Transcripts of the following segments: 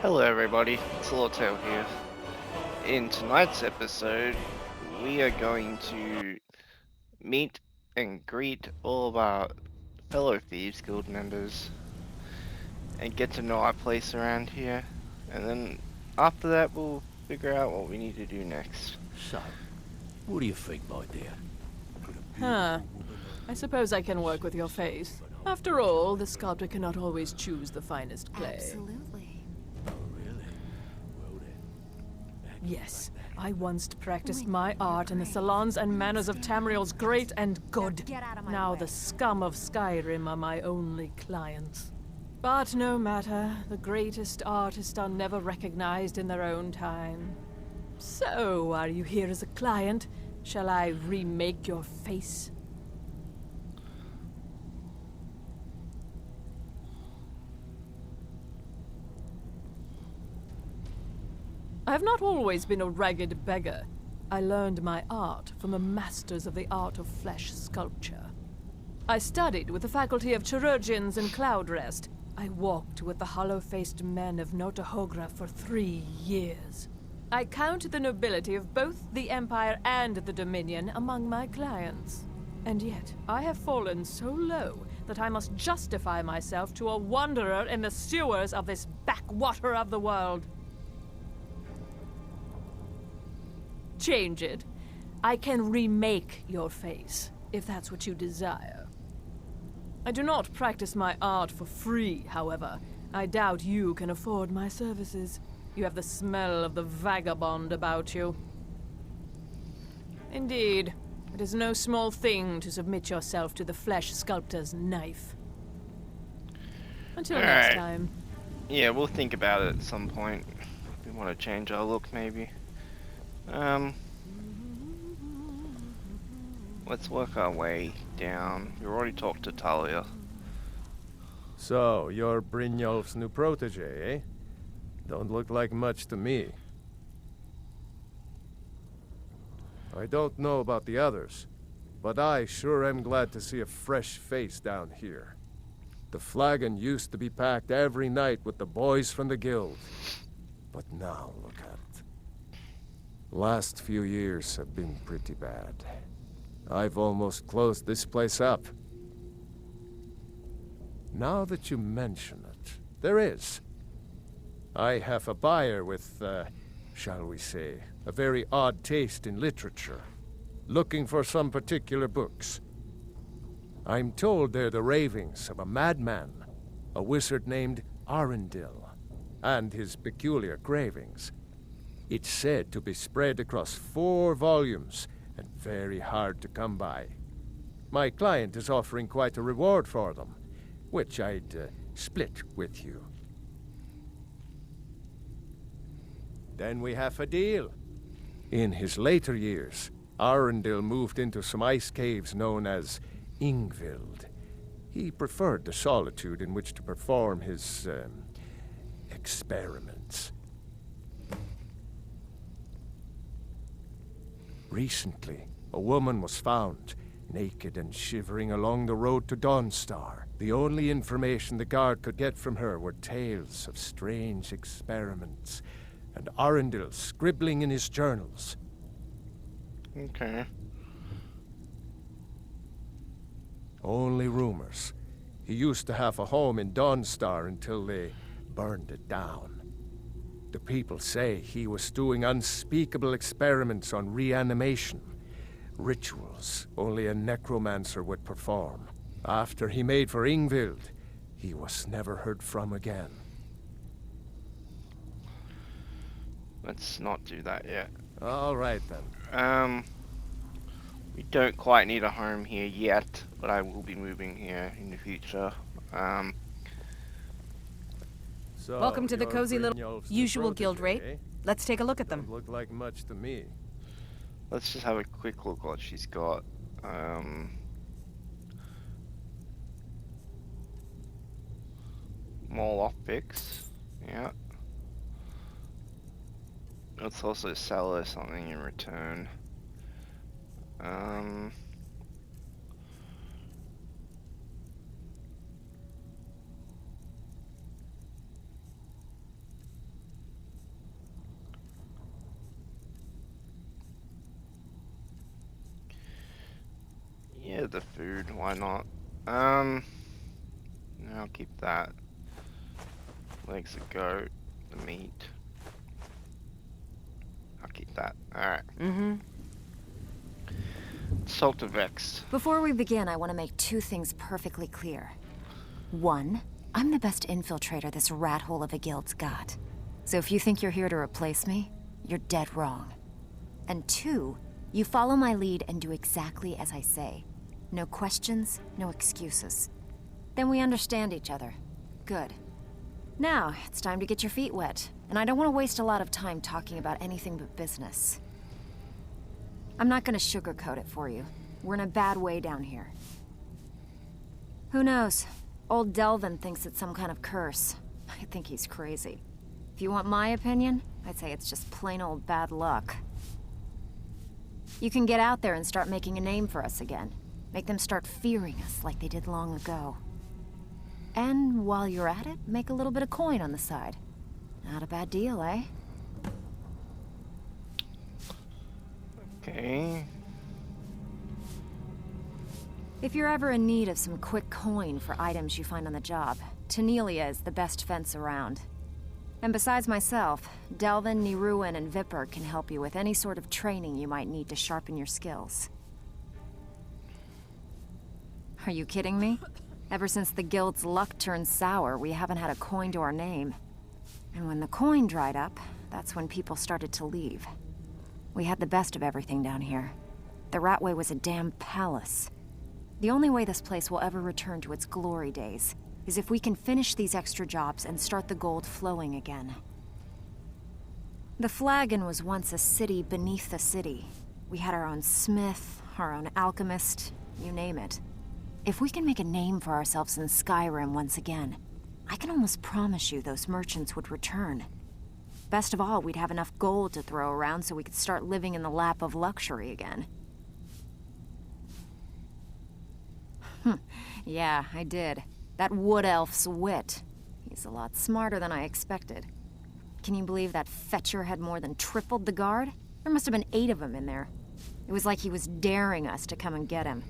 Hello everybody, it's Loretail here. In tonight's episode, we are going to meet and greet all of our fellow Thieves Guild members and get to know our place around here. And then after that, we'll figure out what we need to do next. So, what do you think, my dear? Huh. I suppose I can work with your face. After all, the sculptor cannot always choose the finest clay. Absolutely. Oh, really? Well then. Yes, I once practiced my art in the salons and manners of Tamriel's great and good. Get out of my Now way. the scum of Skyrim are my only clients. But no matter, the greatest artists are never recognized in their own time. So, are you here as a client? Shall I remake your face? I have not always been a ragged beggar. I learned my art from the masters of the art of flesh sculpture. I studied with the faculty of chirurgeons in Cloudrest. I walked with the hollow-faced men of Notahogra for 3 years. I count the nobility of both the Empire and the Dominion among my clients. And yet, I have fallen so low that I must justify myself to a wanderer in the sewers of this backwater of the world. Change it. I can remake your face, if that's what you desire. I do not practice my art for free, however. I doubt you can afford my services. You have the smell of the vagabond about you. Indeed, it is no small thing to submit yourself to the flesh sculptor's knife. Until next time. Yeah, we'll think about it at some point. We want to change our look, maybe. Let's work our way down. We already talked to Talia. So, you're Brynjolf's new protege, eh? Don't look like much to me. I don't know about the others, but I sure am glad to see a fresh face down here. The flagon used to be packed every night with the boys from the guild. But now, look at it. Last few years have been pretty bad. I've almost closed this place up. Now that you mention it, there is. I have a buyer with, shall we say, a very odd taste in literature, looking for some particular books. I'm told they're the ravings of a madman, a wizard named Arundel, and his peculiar cravings. It's said to be spread across 4 volumes, and very hard to come by. My client is offering quite a reward for them, which I'd split with you. Then we have a deal. In his later years, Arundel moved into some ice caves known as Ingvild. He preferred the solitude in which to perform his experiments. Recently, a woman was found, naked and shivering along the road to Dawnstar. The only information the guard could get from her were tales of strange experiments, and Arundel scribbling in his journals. Okay. Only rumors. He used to have a home in Dawnstar until they burned it down. The people say he was doing unspeakable experiments on reanimation, rituals only a necromancer would perform. After he made for Ingvild, he was never heard from again. Let's not do that yet. All right then. We don't quite need a home here yet, but I will be moving here in the future. So, Welcome to the you're cozy little Brynjolf's new usual guild protege, rate. eh? Let's take a look at them. Don't look like much to me. Let's just have a quick look what she's got. More lockpicks. Yeah. Let's also sell her something in return. of the food, why not? I'll keep that. Legs of goat, the meat. I'll keep that. Alright. Salt of Vex. Before we begin, I want to make two things perfectly clear. One, I'm the best infiltrator this rat hole of a guild's got. So if you think you're here to replace me, you're dead wrong. And two, you follow my lead and do exactly as I say. No questions, no excuses. Then we understand each other. Good. Now, it's time to get your feet wet, and I don't want to waste a lot of time talking about anything but business. I'm not gonna sugarcoat it for you. We're in a bad way down here. Who knows? Old Delvin thinks it's some kind of curse. I think he's crazy. If you want my opinion, I'd say it's just plain old bad luck. You can get out there and start making a name for us again. Make them start fearing us like they did long ago. And while you're at it, make a little bit of coin on the side. Not a bad deal, eh? Okay. If you're ever in need of some quick coin for items you find on the job, Tanelia is the best fence around. And besides myself, Delvin, Niruin, and Vipper can help you with any sort of training you might need to sharpen your skills. Are you kidding me? Ever since the guild's luck turned sour, we haven't had a coin to our name. And when the coin dried up, that's when people started to leave. We had the best of everything down here. The Ratway was a damn palace. The only way this place will ever return to its glory days is if we can finish these extra jobs and start the gold flowing again. The Flagon was once a city beneath the city. We had our own smith, our own alchemist, you name it. If we can make a name for ourselves in Skyrim once again, I can almost promise you those merchants would return. Best of all, we'd have enough gold to throw around so we could start living in the lap of luxury again. Yeah, I did. That wood elf's wit. He's a lot smarter than I expected. Can you believe that fetcher had more than tripled the guard? There must have been 8 of them in there. It was like he was daring us to come and get him.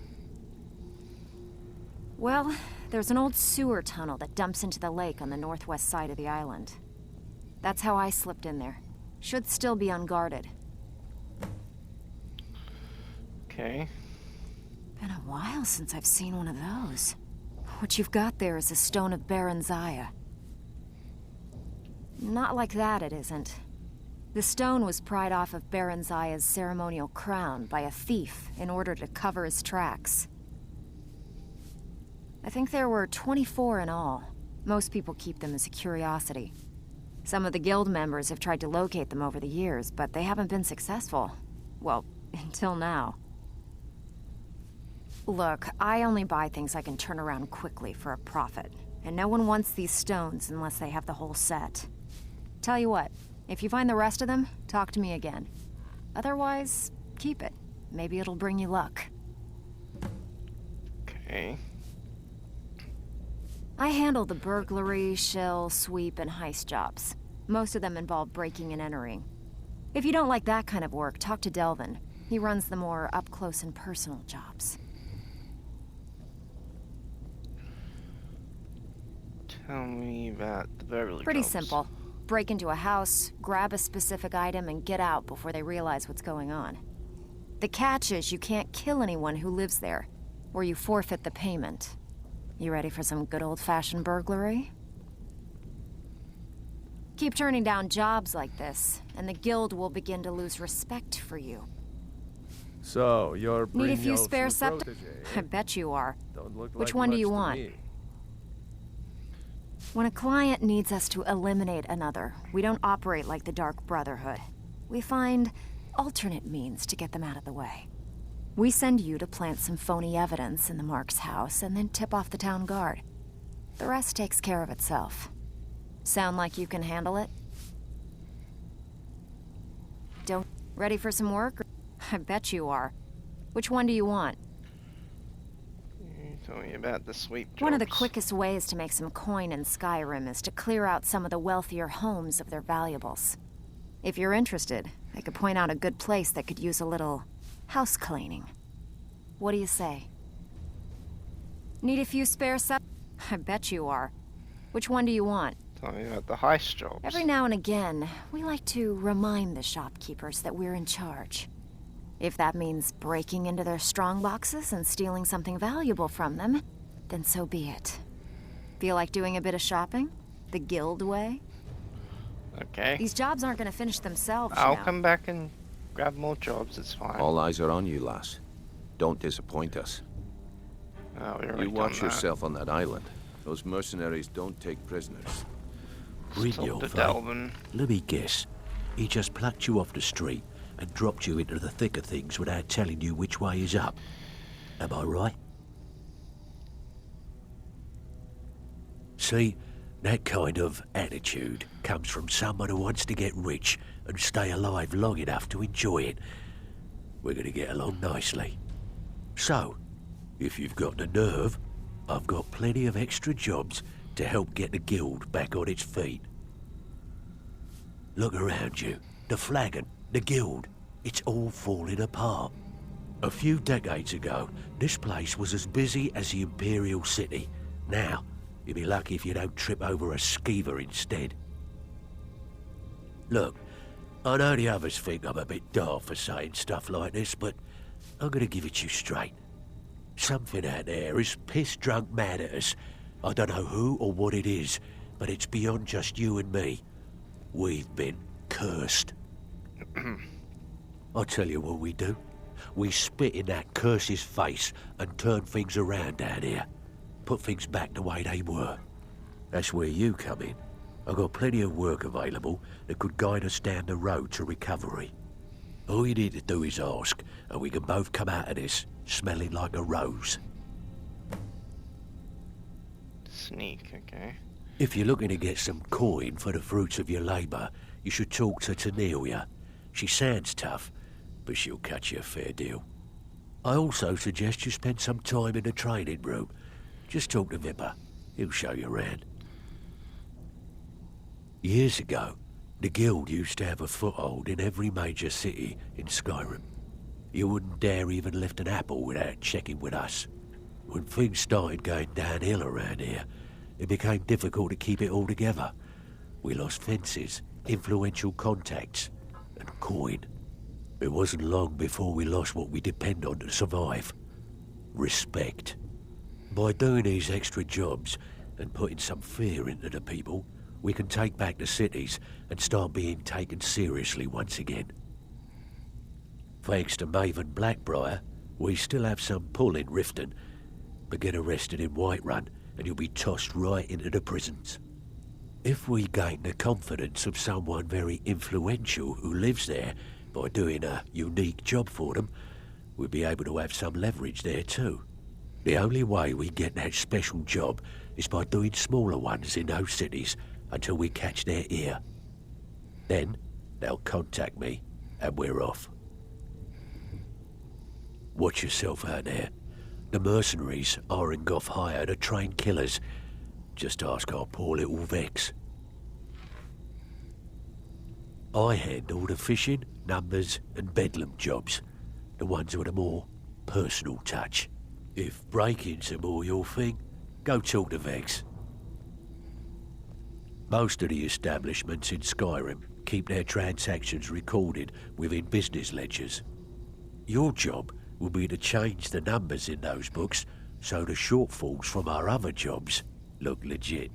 Well, there's an old sewer tunnel that dumps into the lake on the northwest side of the island. That's how I slipped in there. Should still be unguarded. Okay. Been a while since I've seen one of those. What you've got there is a stone of Baron Zaya. Not like that, it isn't. The stone was pried off of Baron Zaya's ceremonial crown by a thief in order to cover his tracks. I think there were 24 in all. Most people keep them as a curiosity. Some of the guild members have tried to locate them over the years, but they haven't been successful. Well, until now. Look, I only buy things I can turn around quickly for a profit, and no one wants these stones unless they have the whole set. Tell you what, if you find the rest of them, talk to me again. Otherwise, keep it. Maybe it'll bring you luck. Okay. I handle the burglary, shill, sweep, and heist jobs. Most of them involve breaking and entering. If you don't like that kind of work, talk to Delvin. He runs the more up-close and personal jobs. Tell me about the burglary Pretty jobs. simple. Break into a house, grab a specific item, and get out before they realize what's going on. The catch is you can't kill anyone who lives there, or you forfeit the payment. You ready for some good old-fashioned burglary? Keep turning down jobs like this, and the guild will begin to lose respect for you. So, you're Need a few Brynjolf's spare new septa? protege, I eh? bet you are. Don't look Which like one do much you to want? me. When a client needs us to eliminate another, we don't operate like the Dark Brotherhood. We find alternate means to get them out of the way. We send you to plant some phony evidence in the Mark's house and then tip off the town guard. The rest takes care of itself. Sound like you can handle it? Don't... Ready for some work? I bet you are. Which one do you want? Tell me about the sweep jobs. One of the quickest ways to make some coin in Skyrim is to clear out some of the wealthier homes of their valuables. If you're interested, I could point out a good place that could use a little house cleaning. What do you say? Need a few spare sep? I bet you are. Which one do you want? Tell me about the heist jobs. Every now and again, we like to remind the shopkeepers that we're in charge. If that means breaking into their strong boxes and stealing something valuable from them, then so be it. Feel like doing a bit of shopping? The guild way? Okay. These jobs aren't gonna finish themselves, I'll you know. come back and grab more jobs, it's fine. All eyes are on you, lass. Don't disappoint us. Oh, we already You watch done that. yourself on that island. Those mercenaries don't take prisoners. Read Talk your to fate. Delvin. Let me guess. He just plucked you off the street and dropped you into the thick of things without telling you which way is up. Am I right? See, that kind of attitude comes from someone who wants to get rich and stay alive long enough to enjoy it. We're going to get along nicely. So, if you've got the nerve, I've got plenty of extra jobs to help get the guild back on its feet. Look around you. The flagon, the guild, it's all falling apart. A few decades ago, this place was as busy as the Imperial City. Now, you'll be lucky if you don't trip over a skeever instead. Look, I know the others think I'm a bit daft for saying stuff like this, but I'm gonna give it to you straight. Something out there is piss-drunk mad at us. I don't know who or what it is, but it's beyond just you and me. We've been cursed. I'll tell you what we do. We spit in that curse's face and turn things around down here. Put things back the way they were. That's where you come in. I've got plenty of work available that could guide us down the road to recovery. All you need to do is ask, and we can both come out of this smelling like a rose. Sneak, okay. If you're looking to get some coin for the fruits of your labour, you should talk to Tanelia. She sounds tough, but she'll cut you a fair deal. I also suggest you spend some time in the training room. Just talk to Vipper. He'll show you around. Years ago, the guild used to have a foothold in every major city in Skyrim. You wouldn't dare even lift an apple without checking with us. When things started going downhill around here, it became difficult to keep it all together. We lost fences, influential contacts, and coin. It wasn't long before we lost what we depend on to survive. Respect. By doing these extra jobs and putting some fear into the people, we can take back the cities and start being taken seriously once again. Thanks to Maven Blackbriar, we still have some pull in Riften, but get arrested in Whiterun and you'll be tossed right into the prisons. If we gain the confidence of someone very influential who lives there by doing a unique job for them, we'll be able to have some leverage there too. The only way we get that special job is by doing smaller ones in those cities until we catch their ear. Then they'll contact me and we're off. Watch yourself out there. The mercenaries Arengoff hired to train killers. Just ask our poor little Vex. I handle the fishing, numbers and bedlam jobs. The ones with a more personal touch. If break-ins are more your thing, go talk to Vex. Most of the establishments in Skyrim keep their transactions recorded within business ledgers. Your job will be to change the numbers in those books so the shortfalls from our other jobs look legit.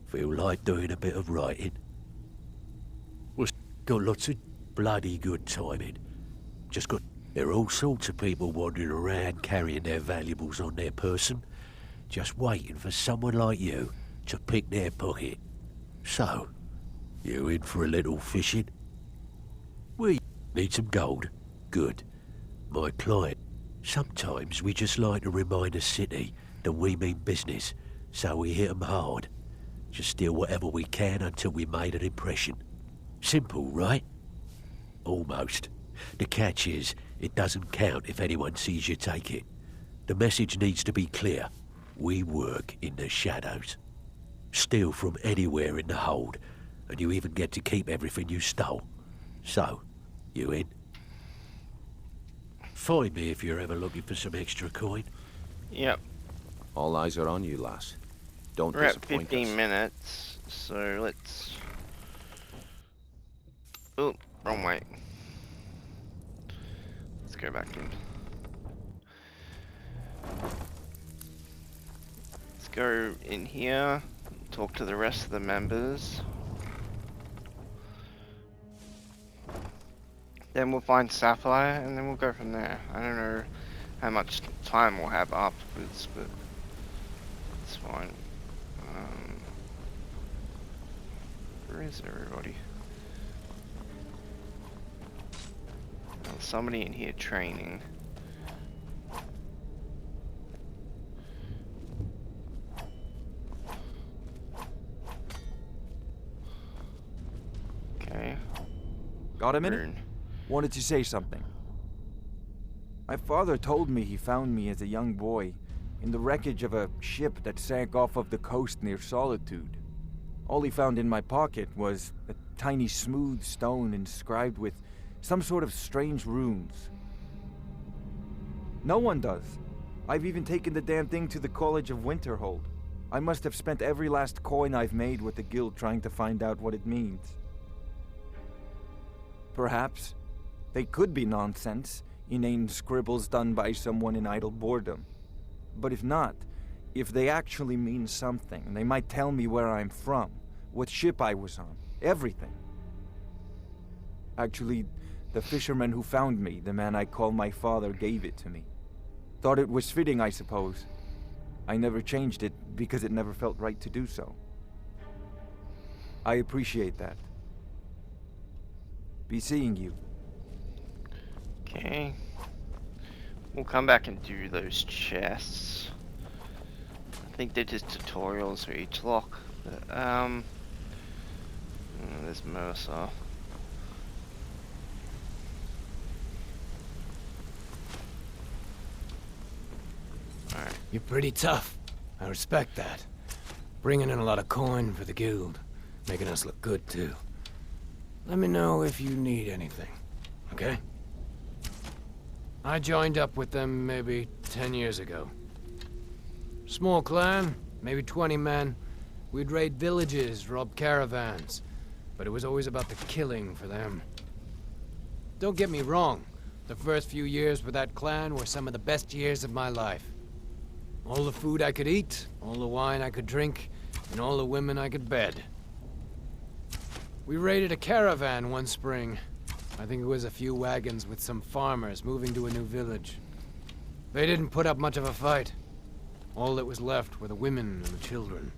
Feel like doing a bit of writing? We've got lots of bloody good timing. There are all sorts of people wandering around carrying their valuables on their person, just waiting for someone like you to pick their pocket. So, you in for a little fishing? We need some gold. Good. My client. Sometimes we just like to remind the city that we mean business, so we hit 'em hard. Just steal whatever we can until we made an impression. Simple, right? Almost. The catch is, it doesn't count if anyone sees you take it. The message needs to be clear. We work in the shadows. Steal from anywhere in the hold, and you even get to keep everything you stole. So, you in? Find me if you're ever looking for some extra coin. Yep. All eyes are on you, lass. Don't We're at disappoint 15 us. minutes, so let's... Oh, wrong way. Let's go back in. Let's go in here, talk to the rest of the members. Then we'll find Sapphire, and then we'll go from there. I don't know how much time we'll have afterwards, but it's fine. Where is everybody? Oh, somebody in here training. Okay. Got a minute? Rune. Wanted to say something. My father told me he found me as a young boy in the wreckage of a ship that sank off of the coast near Solitude. All he found in my pocket was a tiny smooth stone inscribed with some sort of strange runes. No one does. I've even taken the damn thing to the College of Winterhold. I must have spent every last coin I've made with the guild trying to find out what it means. Perhaps they could be nonsense, inane scribbles done by someone in idle boredom. But if not, if they actually mean something, they might tell me where I'm from, what ship I was on, everything. Actually, the fisherman who found me, the man I call my father, gave it to me. Thought it was fitting, I suppose. I never changed it because it never felt right to do so. I appreciate that. Be seeing you. Okay. We'll come back and do those chests. I think they're just tutorials for each lock. But, there's Mercer. Alright. You're pretty tough. I respect that. Bringing in a lot of coin for the guild. Making us look good, too. Let me know if you need anything, okay? I joined up with them maybe 10 years ago. Small clan, maybe 20 men. We'd raid villages, rob caravans. But it was always about the killing for them. Don't get me wrong. The first few years with that clan were some of the best years of my life. All the food I could eat, all the wine I could drink, and all the women I could bed. We raided a caravan one spring. I think it was a few wagons with some farmers moving to a new village. They didn't put up much of a fight. All that was left were the women and the children.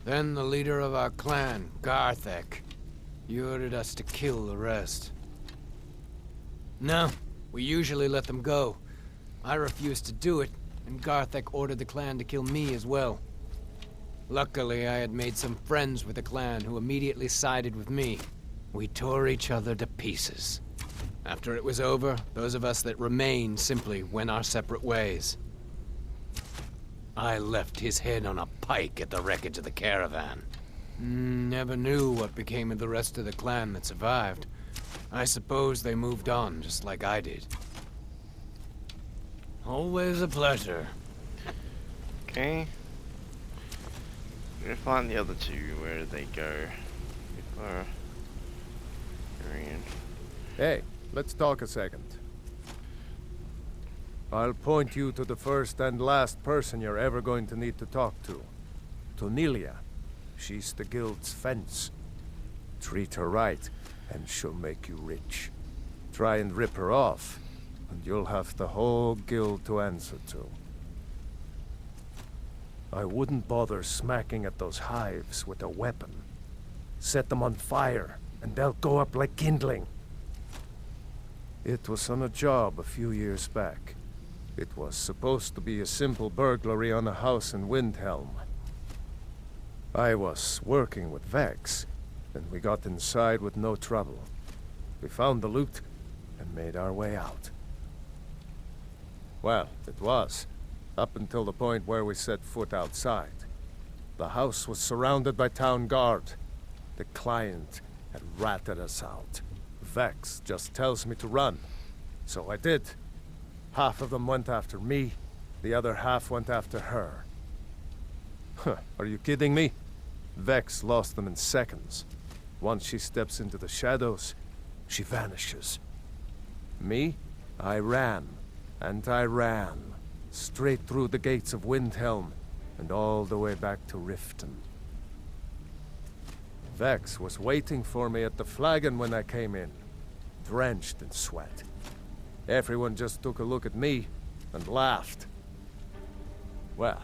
Then the leader of our clan, Garthek, he ordered us to kill the rest. No, we usually let them go. I refused to do it, and Garthek ordered the clan to kill me as well. Luckily, I had made some friends with the clan who immediately sided with me. We tore each other to pieces. After it was over, those of us that remained simply went our separate ways. I left his head on a pike at the wreckage of the caravan. Never knew what became of the rest of the clan that survived. I suppose they moved on, just like I did. Always a pleasure. Okay. I'm gonna find the other two. Where did they go? Before Hey, let's talk a second. I'll point you to the first and last person you're ever going to need to talk to. Tonilia. She's the guild's fence. Treat her right, and she'll make you rich. Try and rip her off, and you'll have the whole guild to answer to. I wouldn't bother smacking at those hives with a weapon. Set them on fire, and they'll go up like kindling. It was on a job a few years back. It was supposed to be a simple burglary on a house in Windhelm. I was working with Vex, and we got inside with no trouble. We found the loot, and made our way out. Well, it was, up until the point where we set foot outside. The house was surrounded by town guard. The client had ratted us out. Vex just tells me to run, so I did. Half of them went after me, the other half went after her. Huh, are you kidding me? Vex lost them in seconds. Once she steps into the shadows, she vanishes. Me? I ran, and I ran, straight through the gates of Windhelm, and all the way back to Riften. Vex was waiting for me at the flagon when I came in, drenched in sweat. Everyone just took a look at me and laughed. Well,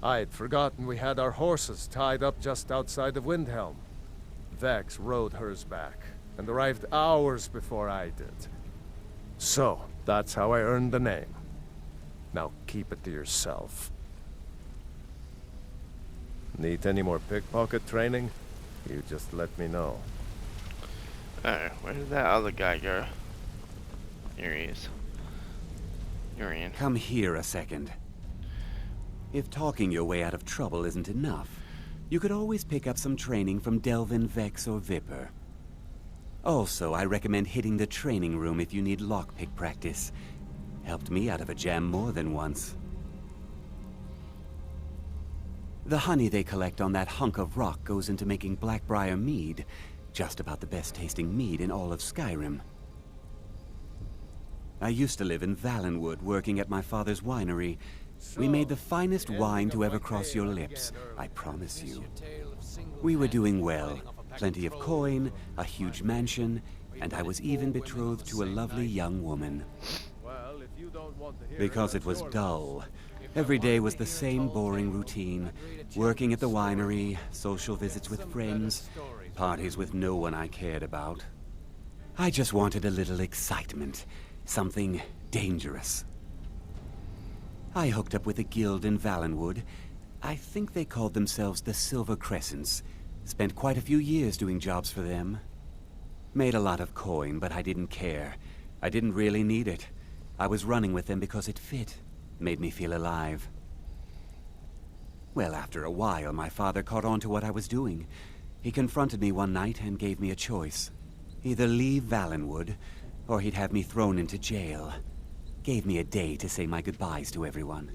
I had forgotten we had our horses tied up just outside of Windhelm. Vex rode hers back and arrived hours before I did. So, that's how I earned the name. Now keep it to yourself. Need any more pickpocket training? You just let me know. Oh, where did that other guy go? Here he is. You're in. Come here a second. If talking your way out of trouble isn't enough, you could always pick up some training from Delvin, Vex, or Viper. Also, I recommend hitting the training room if you need lockpick practice. Helped me out of a jam more than once. The honey they collect on that hunk of rock goes into making Blackbriar mead, just about the best tasting mead in all of Skyrim. I used to live in Valenwood, working at my father's winery. We made the finest wine to ever cross your lips, I promise you. We were doing well. Plenty of coin, a huge mansion, and I was even betrothed to a lovely young woman. Because it was dull. Every day was the same boring routine. Working at the winery, social visits with friends, parties with no one I cared about. I just wanted a little excitement. Something dangerous. I hooked up with a guild in Valenwood. I think they called themselves the Silver Crescents. Spent quite a few years doing jobs for them. Made a lot of coin, but I didn't care. I didn't really need it. I was running with them because it fit. Made me feel alive. Well, after a while, my father caught on to what I was doing. He confronted me one night and gave me a choice. Either leave Valenwood, or he'd have me thrown into jail. Gave me a day to say my goodbyes to everyone.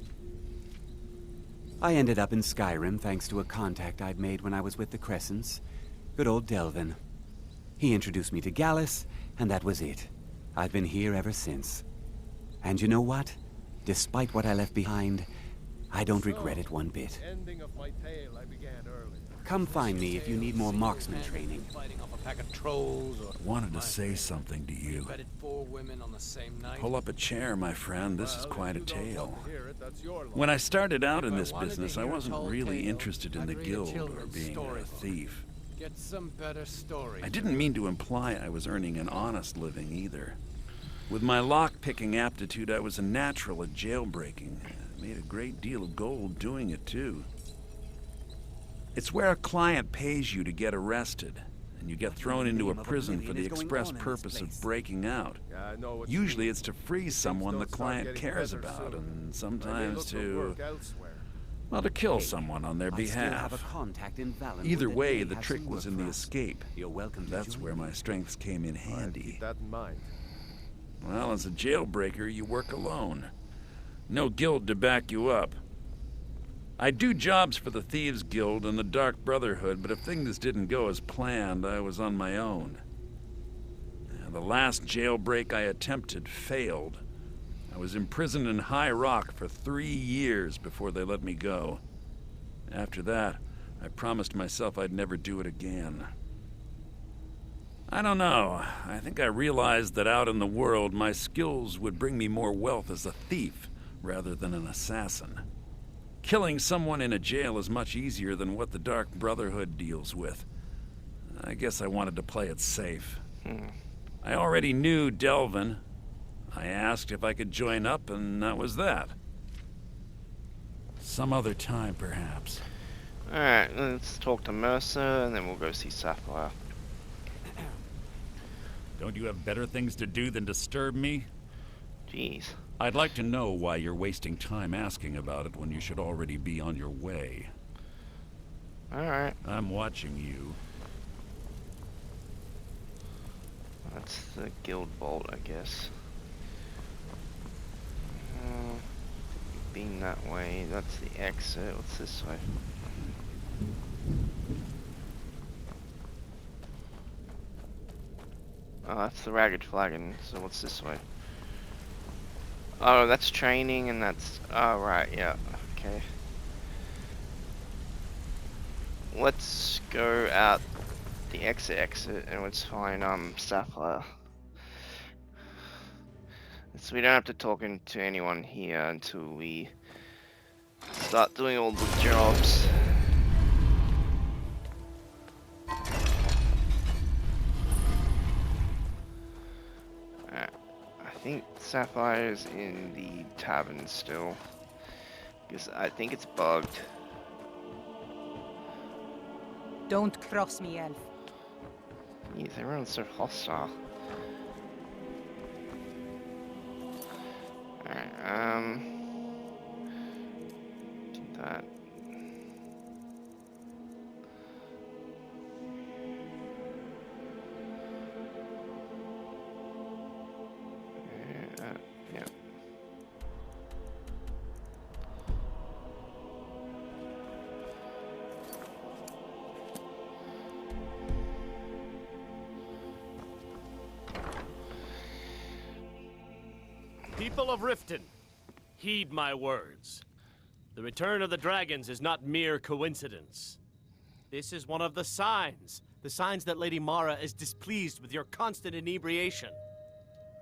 I ended up in Skyrim thanks to a contact I'd made when I was with the Crescents. Good old Delvin. He introduced me to Gallus, and that was it. I've been here ever since. And you know what? Despite what I left behind, I don't regret it one bit. Come find me if you need more marksman training. Wanted to say something to you. Pull up a chair, my friend. This is quite a tale. When I started out in this business, I wasn't really interested in the guild or being a thief. I didn't mean to imply I was earning an honest living either. With my lock-picking aptitude, I was a natural at jailbreaking. I made a great deal of gold doing it, too. It's where a client pays you to get arrested, and you get thrown into a prison for the express purpose of breaking out. Usually it's to free someone the client cares about, and sometimes to kill someone on their behalf. Either way, the trick was in the escape. That's where my strengths came in handy. Well, as a jailbreaker, you work alone. No guild to back you up. I do jobs for the Thieves Guild and the Dark Brotherhood, but if things didn't go as planned, I was on my own. The last jailbreak I attempted failed. I was imprisoned in High Rock for 3 years before they let me go. After that, I promised myself I'd never do it again. I don't know. I think I realized that out in the world, my skills would bring me more wealth as a thief rather than an assassin. Killing someone in a jail is much easier than what the Dark Brotherhood deals with. I guess I wanted to play it safe. I already knew Delvin. I asked if I could join up, and that was that. Some other time, perhaps. Alright, let's talk to Mercer, and then we'll go see Sapphire. Don't you have better things to do than disturb me? Jeez. I'd like to know why you're wasting time asking about it when you should already be on your way. Alright. I'm watching you. That's the guild vault, I guess. Being that way, that's the exit. What's this way? Oh, that's the Ragged Flagon. So what's this way? Oh, that's training, and that's... Oh, right, yeah. Okay. Let's go out the exit, and let's find, Sapphire. So we don't have to talk to anyone here until we start doing all the jobs. I think Sapphire's in the tavern still, because I think it's bugged. Don't cross me, elf. Jeez, everyone's so hostile. Alright, do that. Yeah. People of Riften, heed my words. The return of the dragons is not mere coincidence. This is one of the signs that Lady Mara is displeased with your constant inebriation.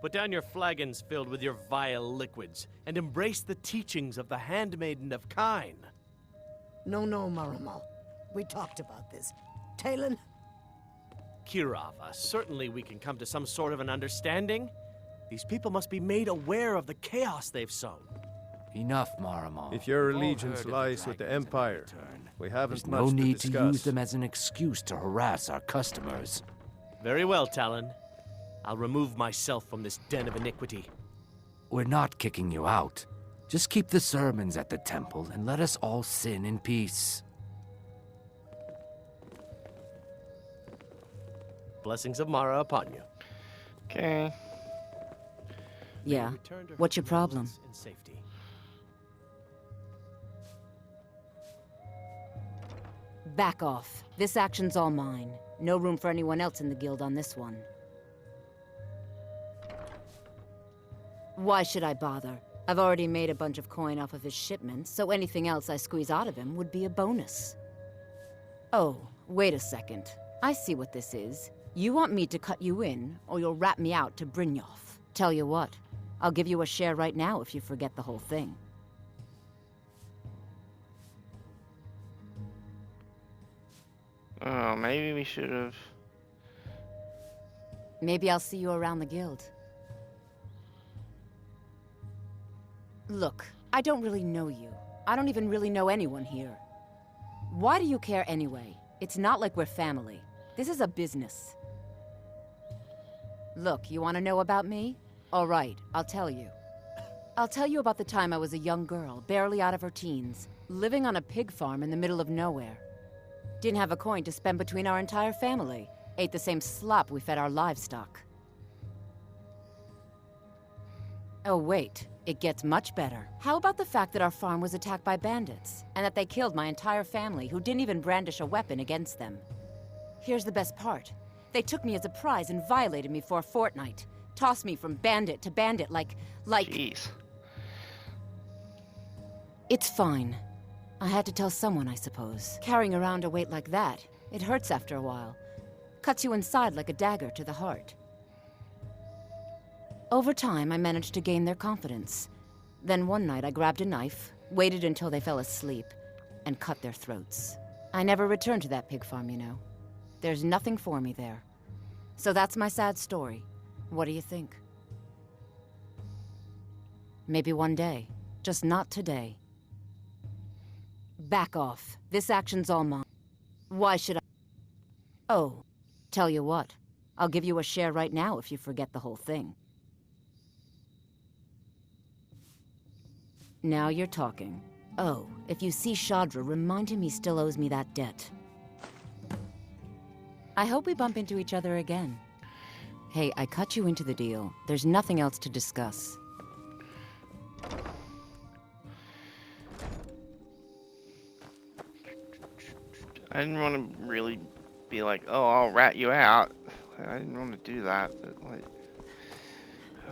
Put down your flagons filled with your vile liquids, and embrace the teachings of the Handmaiden of Kine. No, Maramal. We talked about this. Talon? Kirava, certainly we can come to some sort of an understanding. These people must be made aware of the chaos they've sown. Enough, Maramal. If your allegiance lies with the Empire, we haven't There's much no to need to discuss. use them as an excuse to harass our customers. Very well, Talon. I'll remove myself from this den of iniquity. We're not kicking you out. Just keep the sermons at the temple and let us all sin in peace. Blessings of Mara upon you. Okay. Yeah. Return to her What's your problem? fields in safety. Back off. This action's all mine. No room for anyone else in the guild on this one. Why should I bother? I've already made a bunch of coin off of his shipments, so anything else I squeeze out of him would be a bonus. Oh, wait a second. I see what this is. You want me to cut you in, or you'll rat me out to Brynjolf. Tell you what, I'll give you a share right now if you forget the whole thing. Oh, maybe we should have... Maybe I'll see you around the guild. Look, I don't really know you. I don't even really know anyone here. Why do you care anyway? It's not like we're family. This is a business. Look, you want to know about me? All right, I'll tell you. I'll tell you about the time I was a young girl, barely out of her teens, living on a pig farm in the middle of nowhere. Didn't have a coin to spend between our entire family. Ate the same slop we fed our livestock. Oh wait, it gets much better. How about the fact that our farm was attacked by bandits, and that they killed my entire family who didn't even brandish a weapon against them? Here's the best part. They took me as a prize and violated me for a fortnight. Tossed me from bandit to bandit like... Jeez. It's fine. I had to tell someone, I suppose. Carrying around a weight like that, it hurts after a while. Cuts you inside like a dagger to the heart. Over time, I managed to gain their confidence. Then one night I grabbed a knife, waited until they fell asleep, and cut their throats. I never returned to that pig farm, you know. There's nothing for me there. So that's my sad story. What do you think? Maybe one day. Just not today. Back off. This action's all mine. Why should I... Oh, tell you what. I'll give you a share right now if you forget the whole thing. Now you're talking. Oh, if you see Shadra, remind him he still owes me that debt. I hope we bump into each other again. Hey, I cut you into the deal. There's nothing else to discuss. I didn't want to really be like, oh, I'll rat you out. I didn't want to do that, but like,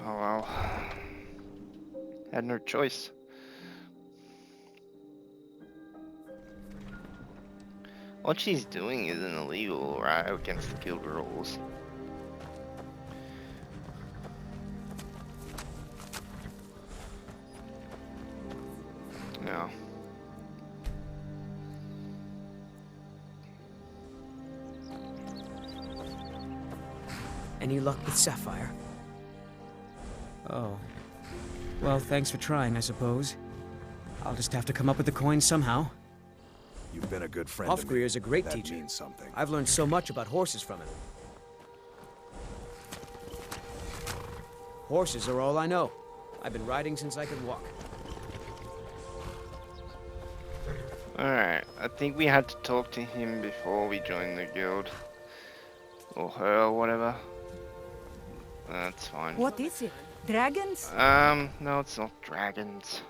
oh well. Had no choice. What she's doing isn't illegal, right? Against the guild rules. No. Any luck with Sapphire? Oh. Well, thanks for trying, I suppose. I'll just have to come up with the coin somehow. You've been a good friend to me. Hofgrir's a great That teacher. means something. I've learned so much about horses from him. Horses are all I know. I've been riding since I could walk. Alright, I think we had to talk to him before we joined the guild. Or her, or whatever. That's fine. What is it? Dragons? No, it's not dragons.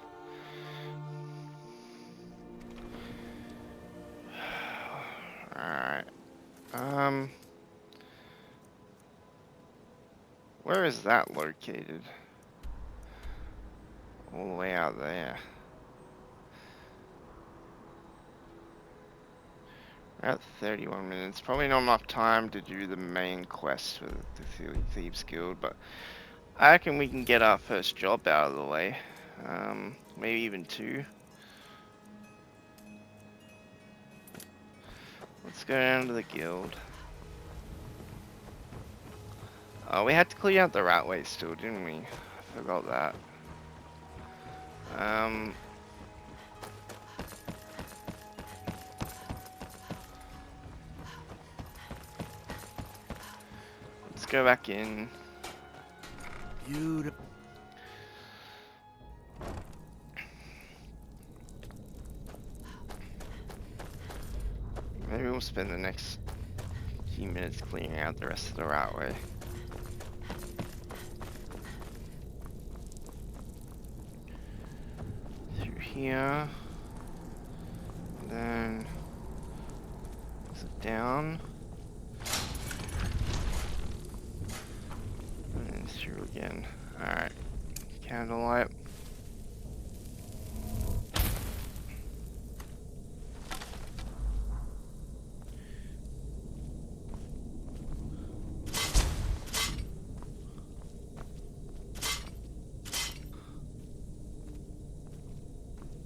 Alright. Where is that located? All the way out there. We're at 31 minutes. Probably not enough time to do the main quest for the Thieves Guild, but I reckon we can get our first job out of the way. Maybe even 2. Let's go down to the guild. Oh, we had to clear out the ratway still, didn't we? I forgot that. Let's go back in. Beautiful. Maybe we'll spend the next few minutes clearing out the rest of the ratway. Through here. Then exit down. And then through again. Alright. Candlelight.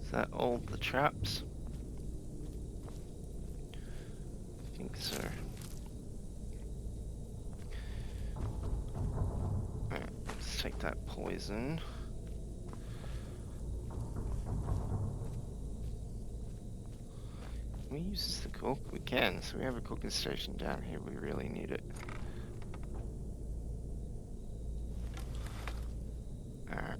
Is that all the traps? I think so. Alright, let's take that poison. Can we use this to cook? We can, so we have a cooking station down here. We really need it. Alright.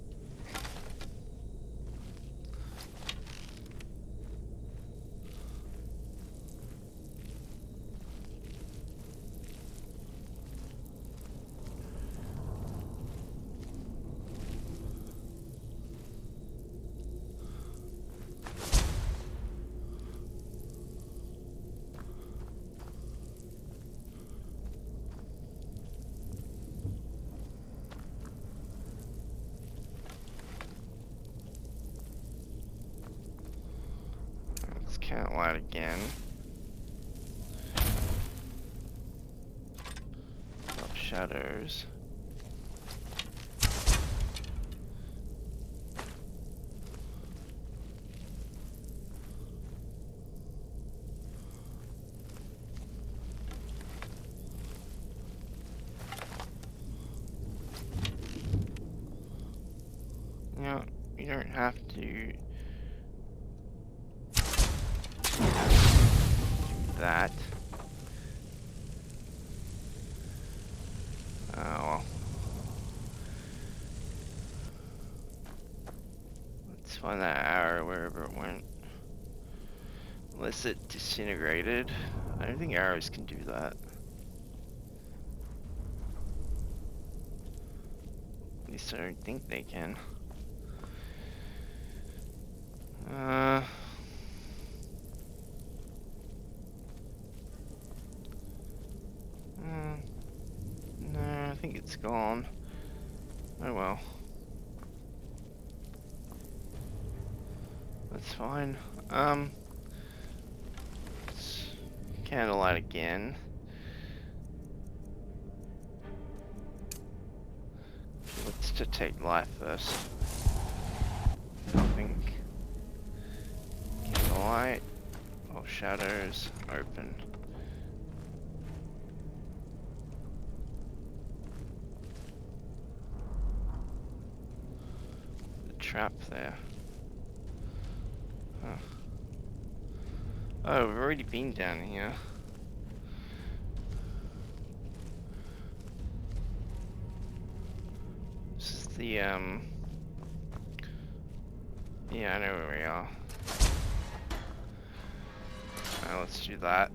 Let's count light again. Drop shadows. No, you don't have to do that. Oh well. Let's find that arrow wherever it went. Unless it disintegrated. I don't think arrows can do that. At least I don't think they can. think it's gone. Oh well. That's fine. Let's candlelight again. Let's detect life first. Nothing. Candlelight. Oh, shadows. Open. The trap there. Huh. Oh, we've already been down here. This is the, yeah, I know where we are. Let's do that.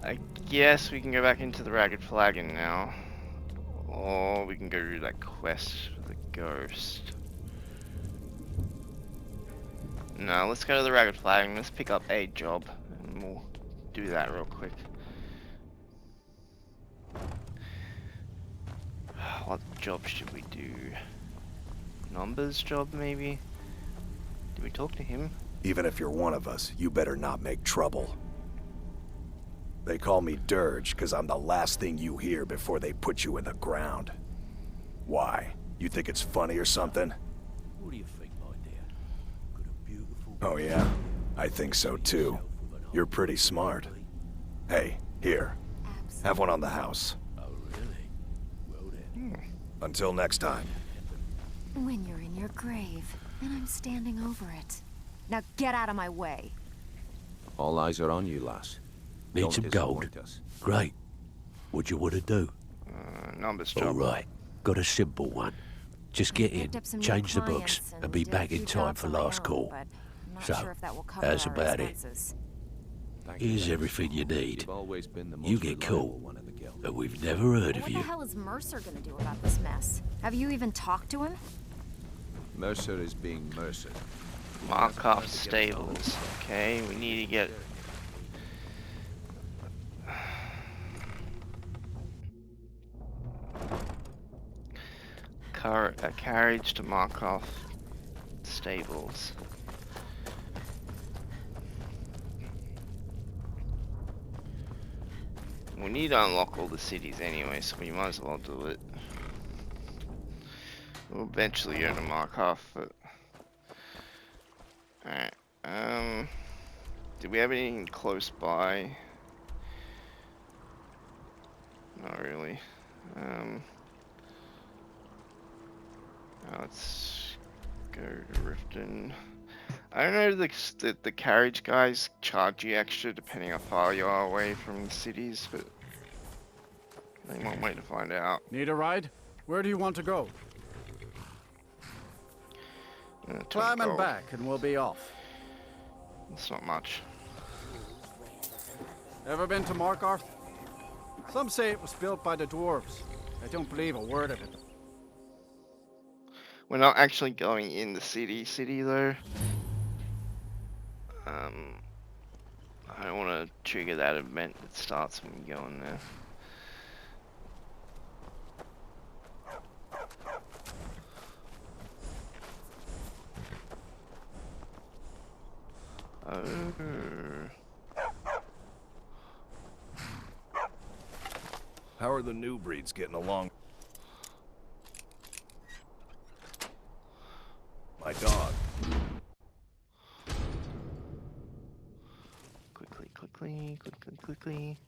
I guess we can go back into the Ragged Flagon now. Or we can go do that quest for the ghost. No, let's go to the Ragged Flagon. Let's pick up a job. And we'll do that real quick. What job should we do? Numbers job, maybe? Did we talk to him? Even if you're one of us, you better not make trouble. They call me Dirge because I'm the last thing you hear before they put you in the ground. Why? You think it's funny or something? What do you think, my dear? Got a beautiful... Oh yeah? I think so too. You're pretty smart. Hey, here. Have one on the house. Oh, really? Well then. Until next time. When you're in your grave, and I'm standing over it. Now get out of my way. All eyes are on you, lass. Need Don't some gold? disappoint us. Great. What do you want to do? Numbers job. Alright, got a simple one. Just get in, change the books, and be back in time for last call. So, how's about it? Here's everything you need. You've always been the You most get reliable cool, one in the guild. but we've never heard of What you. the hell is Mercer gonna do about this mess? Have you even talked to him? Mercer is being Mercer. Markov stables. Okay, we need to get... a carriage to Markov stables. We need to unlock all the cities anyway, so we might as well do it. We'll eventually go to Markov, but... Alright, do we have anything close by? Not really. Let's go to Riften. I don't know if the carriage guys charge you extra depending how far you are away from the cities, but they might wait to find out. Need a ride? Where do you want to go? Climb and back and we'll be off. It's not much. Ever been to Markarth? Some say it was built by the dwarves. I don't believe a word of it. We're not actually going in the city though. I don't want to trigger that event that starts when we go in there. How are the new breeds getting along? My dog. Quickly.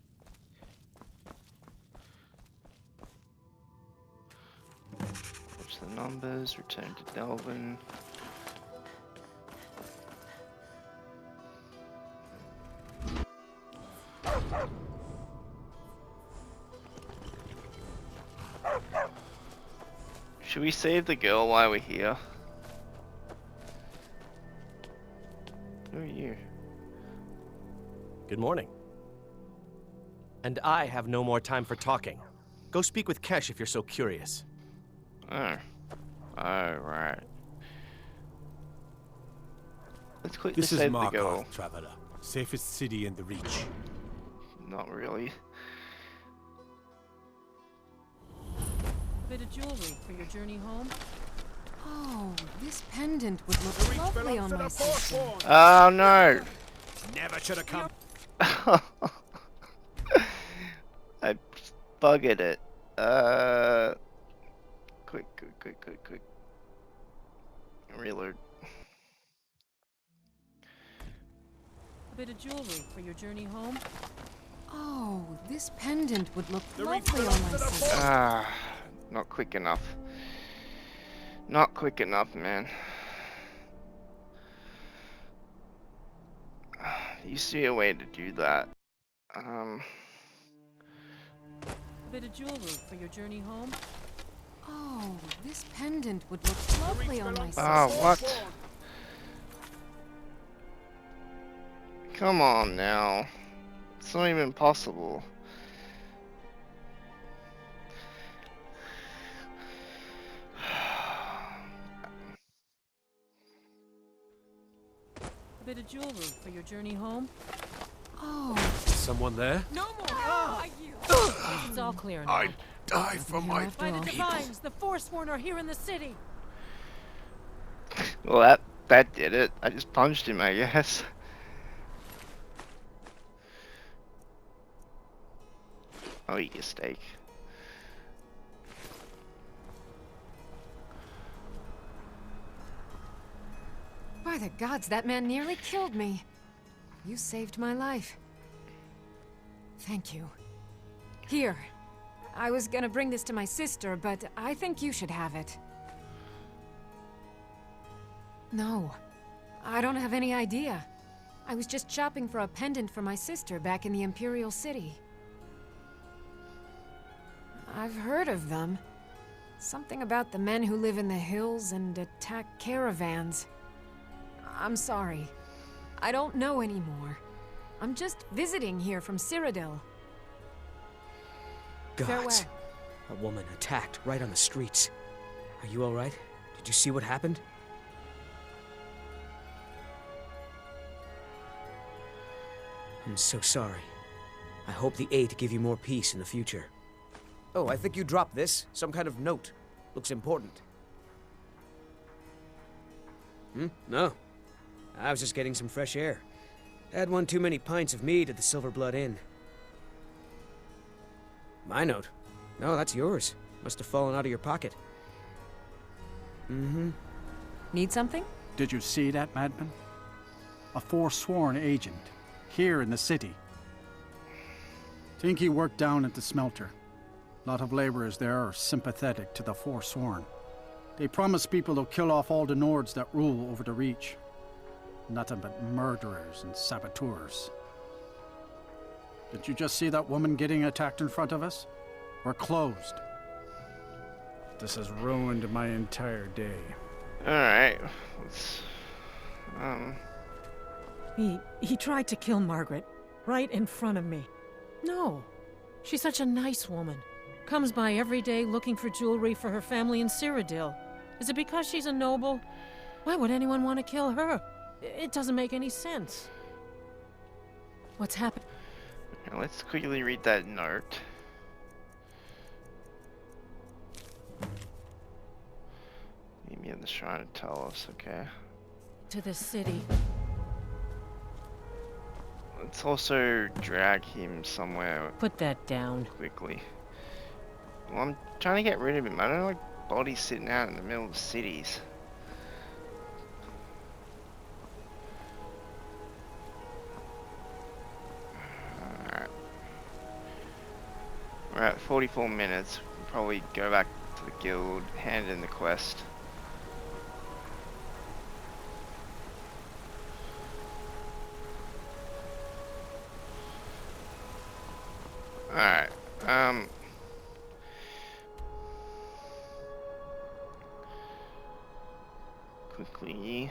Watch the numbers, return to Delvin. Should we save the girl while we're here? Who are you? Good morning. And I have no more time for talking. Go speak with Kesh if you're so curious. Oh. Alright. Let's quickly This is save the girl. Markarth, traveler. Safest city in the Reach. Not really. jewelry for your journey home? Oh, this pendant would look lovely on my sister. Oh no! Never should have come. I buggered it. Quick. Reload. A bit of jewelry for your journey home? Oh, this pendant would look lovely on my sister. Ah, not quick enough. Not quick enough, man. You see a way to do that. A bit of jewelry for your journey home? Oh, this pendant would look lovely on my sister. Oh, what? Come on now. It's not even possible. A bit of jewelry for your journey home? Oh. Is someone there? No more! It's all clear now. I'd die for my By the people. Divines, the Forsworn are here in the city. Well, that did it. I just punched him, I guess. I'll eat your steak. By the gods, that man nearly killed me. You saved my life. Thank you. Here. I was gonna bring this to my sister, but I think you should have it. No. I don't have any idea. I was just shopping for a pendant for my sister back in the Imperial City. I've heard of them. Something about the men who live in the hills and attack caravans. I'm sorry. I don't know anymore. I'm just visiting here from Cyrodiil. Gods. Farewell. A woman attacked right on the streets. Are you alright? Did you see what happened? I'm so sorry. I hope the Eight give you more peace in the future. Oh, I think you dropped this. Some kind of note. Looks important. No. I was just getting some fresh air. Had one too many pints of mead at the Silver Blood Inn. My note? No, that's yours. Must have fallen out of your pocket. Need something? Did you see that, madman? A forsworn agent, here in the city. Think he worked down at the smelter. A lot of laborers there are sympathetic to the forsworn. They promise people they'll kill off all the Nords that rule over the Reach. Nothing but murderers and saboteurs. Did you just see that woman getting attacked in front of us? We're closed. This has ruined my entire day. Alright. He tried to kill Margaret, right in front of me. No. She's such a nice woman. Comes by every day looking for jewelry for her family in Cyrodiil. Is it because she's a noble? Why would anyone want to kill her? It doesn't make any sense. What's happened? Now let's quickly read that note. Maybe in the shrine to tell us, okay. To the city. Let's also drag him somewhere. Put that down. Quickly. Well, I'm trying to get rid of him. I don't like bodies sitting out in the middle of cities. Alright. We're at 44 minutes. We'll probably go back to the guild, hand in the quest. Alright, quickly.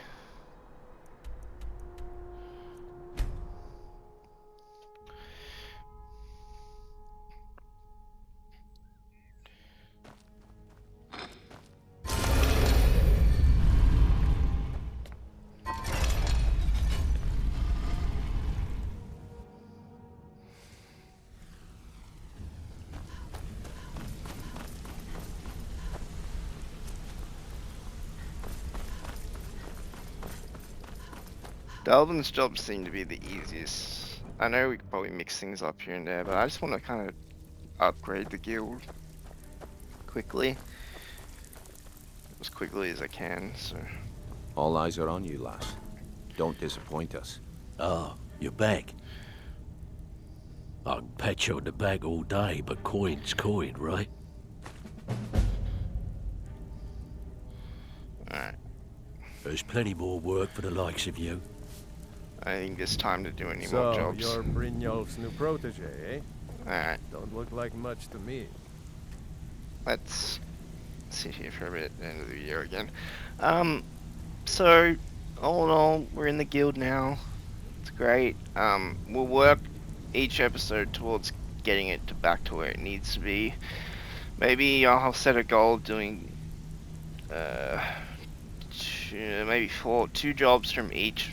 Delvin's jobs seem to be the easiest. I know we could probably mix things up here and there, but I just want to kind of upgrade the guild quickly. As quickly as I can, so... All eyes are on you, lass. Don't disappoint us. Ah, you're back. I can pat you on the back all day, but coin's coin, right? Alright. There's plenty more work for the likes of you. I think it's time to do any so, more jobs. You're Brynjolf's new protege, eh? Alright. Don't look like much to me. Let's sit here for a bit at the end of the year again. So, all in all, we're in the guild now. It's great. We'll work each episode towards getting it back to where it needs to be. Maybe I'll set a goal of doing maybe 2 jobs from each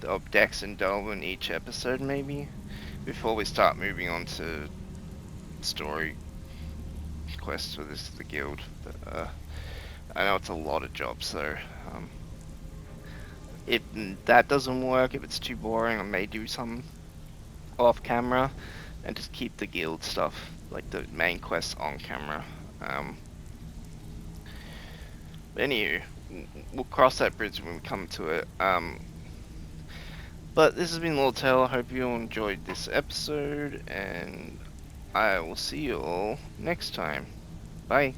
of Dex and Delvin each episode, maybe, before we start moving on to story quests for the guild. But I know it's a lot of jobs, so if that doesn't work, if it's too boring, I may do some off camera and just keep the guild stuff, like the main quests, on camera. But anywho, we'll cross that bridge when we come to it. But this has been Loretail. I hope you all enjoyed this episode, and I will see you all next time. Bye.